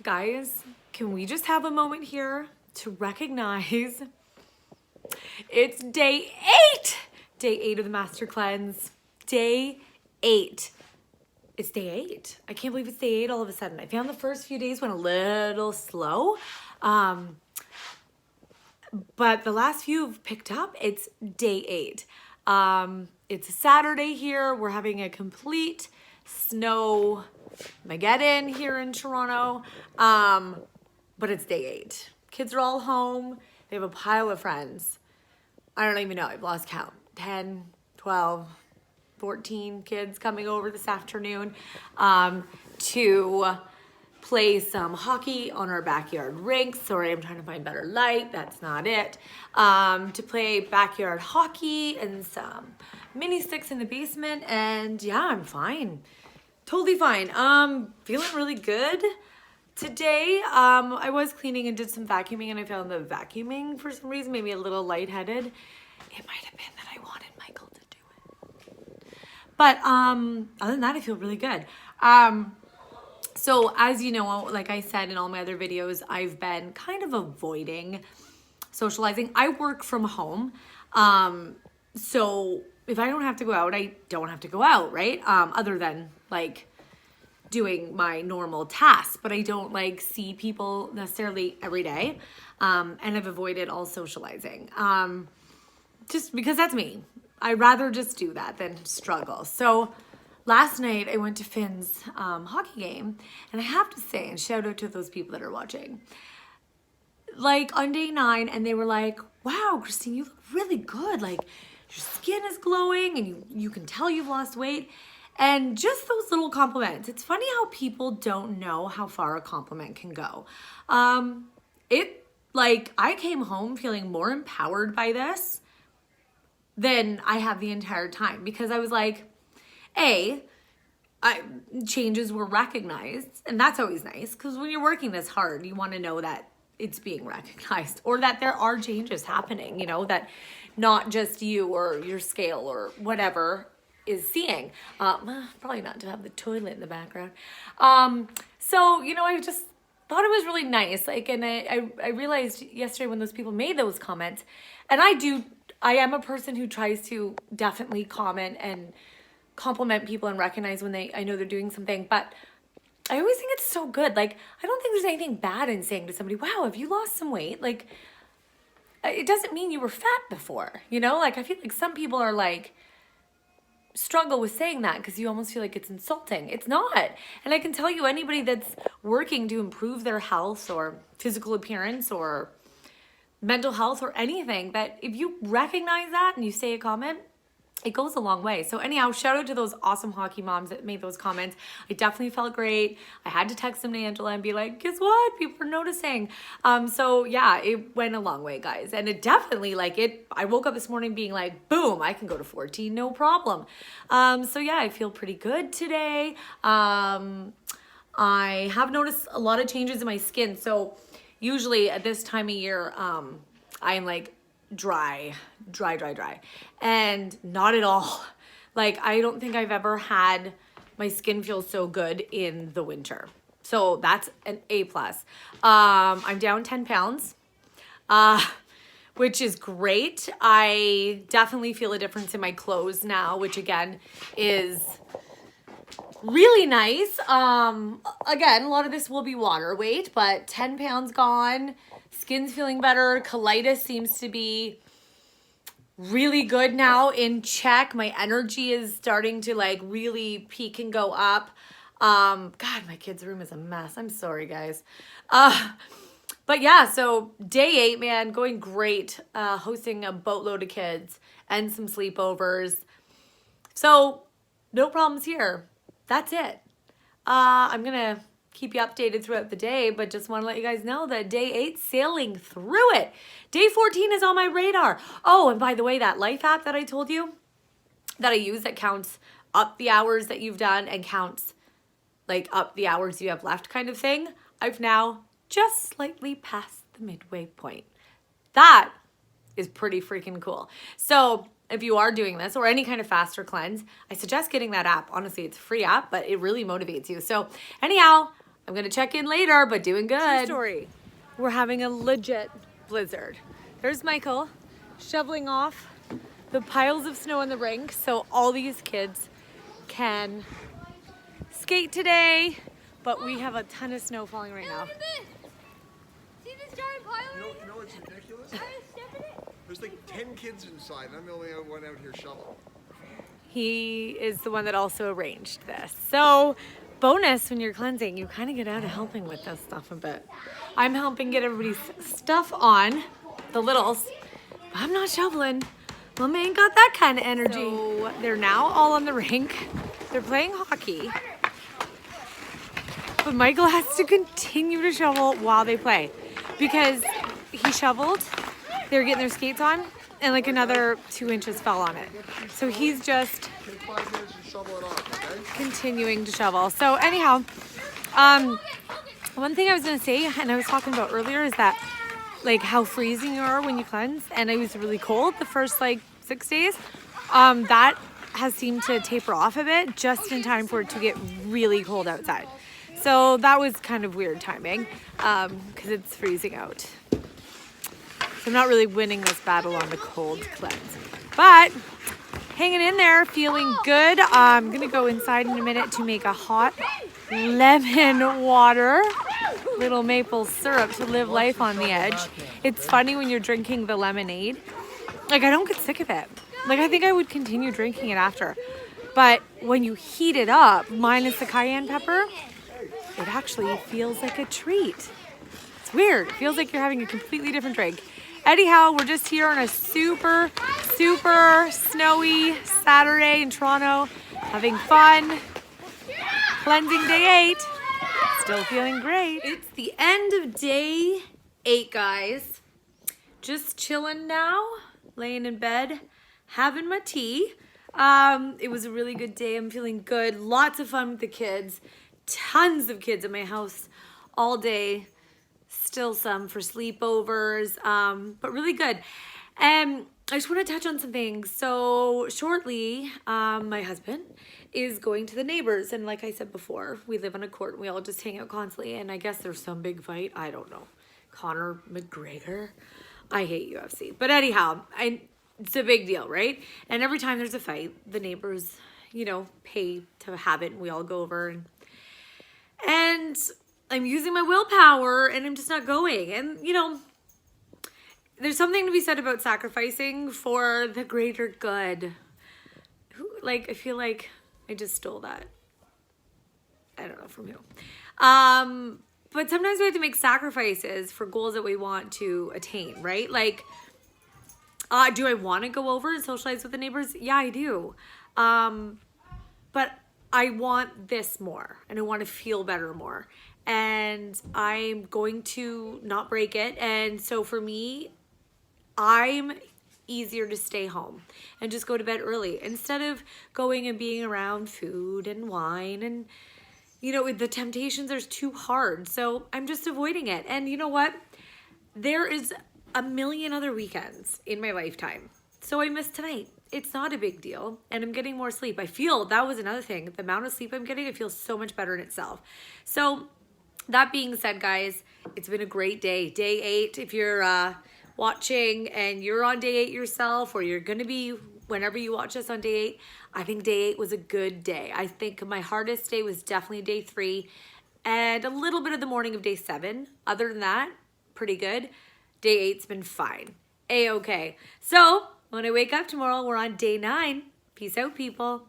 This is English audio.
Guys, can we just have a moment here to recognize it's day 8! Day 8 of the Master Cleanse. Day 8. It's day 8. I can't believe it's day 8 all of a sudden. I found the first few days went a little slow. But the last few have picked up. It's day 8. It's a Saturday here. We're having a complete snow Mageddon here in Toronto. But it's day 8. Kids are all home. They have a pile of friends. I don't even know. I've lost count. 10, 12, 14 kids coming over this afternoon to play some hockey on our backyard rink. Sorry, I'm trying to find better light. That's not it. To play backyard hockey and some mini sticks in the basement. And yeah, I'm fine. Totally fine. Feeling really good. Today, I was cleaning and did some vacuuming, and I found the vacuuming, for some reason, made me a little lightheaded. It might have been that I wanted Michael to do it. But other than that, I feel really good. So as you know, like I said in all my other videos, I've been kind of avoiding socializing. I work from home. So if I don't have to go out, I don't have to go out, right? Other than like doing my normal tasks, but I don't like see people necessarily every day. And I've avoided all socializing. Just because that's me. I'd rather just do that than struggle. So last night I went to Finn's hockey game, and I have to say, and shout out to those people that are watching, like on day 9, and they were like, wow, Christine, you look really good. Like your skin is glowing and you can tell you've lost weight. And just those little compliments. It's funny how people don't know how far a compliment can go. I came home feeling more empowered by this than I have the entire time, because I was like, changes were recognized, and that's always nice, because when you're working this hard, you want to know that it's being recognized, or that there are changes happening, you know, that not just you or your scale or whatever is seeing. Probably not to have the toilet in the background. So, you know, I just thought it was really nice. Like, and I realized yesterday when those people made those comments, and I am a person who tries to definitely comment and compliment people and recognize when I know they're doing something, but I always think it's so good. Like, I don't think there's anything bad in saying to somebody, wow, have you lost some weight? Like, it doesn't mean you were fat before, you know? Like, I feel like some people are like, struggle with saying that because you almost feel like it's insulting. It's not. And I can tell you, anybody that's working to improve their health or physical appearance or mental health or anything, that if you recognize that and you say a comment, it goes a long way. So anyhow, shout out to those awesome hockey moms that made those comments. I definitely felt great. I had to text them to Angela and be like, guess what? People are noticing. So yeah, it went a long way, guys. And it definitely, I woke up this morning being like, boom, I can go to 14, no problem. So yeah, I feel pretty good today. I have noticed a lot of changes in my skin. So usually at this time of year, I'm like, dry, and not at all. Like, I don't think I've ever had my skin feel so good in the winter. So that's an A+. I'm down 10 pounds, which is great. I definitely feel a difference in my clothes now, which again is really nice. Again, a lot of this will be water weight, but 10 pounds gone. Skin's feeling better. Colitis seems to be really good now, in check. My energy is starting to like really peak and go up. God, my kid's room is a mess. I'm sorry, guys. But yeah, so day 8, man, going great. Hosting a boatload of kids and some sleepovers. So no problems here. That's it. I'm going to keep you updated throughout the day, but just want to let you guys know that day 8, sailing through it. Day 14 is on my radar. Oh, and by the way, that Life app that I told you that I use that counts up the hours that you've done and counts like up the hours you have left kind of thing, I've now just slightly passed the midway point. That is pretty freaking cool. So if you are doing this or any kind of fast or cleanse, I suggest getting that app. Honestly, it's a free app, but it really motivates you. So anyhow, I'm gonna check in later, but doing good. True story. We're having a legit blizzard. There's Michael shoveling off the piles of snow in the rink so all these kids can skate today, but we have a ton of snow falling right now. Look at this. See this giant pile? You know what's ridiculous? There's like 10 kids inside, and I'm the only one out here shoveling. He is the one that also arranged this. So, bonus when you're cleansing, you kind of get out of helping with this stuff a bit. I'm helping get everybody's stuff on, the littles. I'm not shoveling. Mama ain't got that kind of energy. So, they're now all on the rink. They're playing hockey. But Michael has to continue to shovel while they play because he shoveled, they were getting their skates on, and like another 2 inches fell on it. So he's just Take 5 minutes and shovel it off, okay? continuing to shovel. So anyhow, one thing I was gonna say, and I was talking about earlier, is that like how freezing you are when you cleanse, and it was really cold the first like 6 days. That has seemed to taper off a bit just in time for it to get really cold outside. So that was kind of weird timing because it's freezing out. So I'm not really winning this battle on the cold cleanse, but hanging in there, feeling good. I'm gonna go inside in a minute to make a hot lemon water, little maple syrup to live life on the edge. It's funny when you're drinking the lemonade, like I don't get sick of it. Like I think I would continue drinking it after, but when you heat it up, minus the cayenne pepper, it actually feels like a treat. It's weird. It feels like you're having a completely different drink. Anyhow, we're just here on a super, super snowy Saturday in Toronto, having fun, cleansing day 8, still feeling great. It's the end of day 8, guys. Just chilling now, laying in bed, having my tea. It was a really good day. I'm feeling good. Lots of fun with the kids. Tons of kids at my house all day. Still some for sleepovers, but really good. I just want to touch on some things. So shortly, my husband is going to the neighbors. And like I said before, we live on a court and we all just hang out constantly. And I guess there's some big fight. I don't know. Conor McGregor. I hate UFC. But anyhow, it's a big deal, right? And every time there's a fight, the neighbors, pay to have it. And we all go over and I'm using my willpower and I'm just not going. And, there's something to be said about sacrificing for the greater good. I feel like I just stole that. I don't know from who. But sometimes we have to make sacrifices for goals that we want to attain, right? Do I want to go over and socialize with the neighbors? Yeah, I do. But I want this more and I want to feel better more. And I'm going to not break it. And so for me, I'm easier to stay home and just go to bed early instead of going and being around food and wine. And, the temptations are too hard. So I'm just avoiding it. And you know what? There is a million other weekends in my lifetime. So I missed tonight. It's not a big deal. And I'm getting more sleep. I feel that was another thing. The amount of sleep I'm getting, it feels so much better in itself. So that being said, guys, it's been a great day. Day 8, if you're watching and you're on day 8 yourself, or you're going to be whenever you watch this on day 8, I think day 8 was a good day. I think my hardest day was definitely day 3 and a little bit of the morning of day 7. Other than that, pretty good. Day 8's been fine. A-okay. So when I wake up tomorrow, we're on day 9. Peace out, people.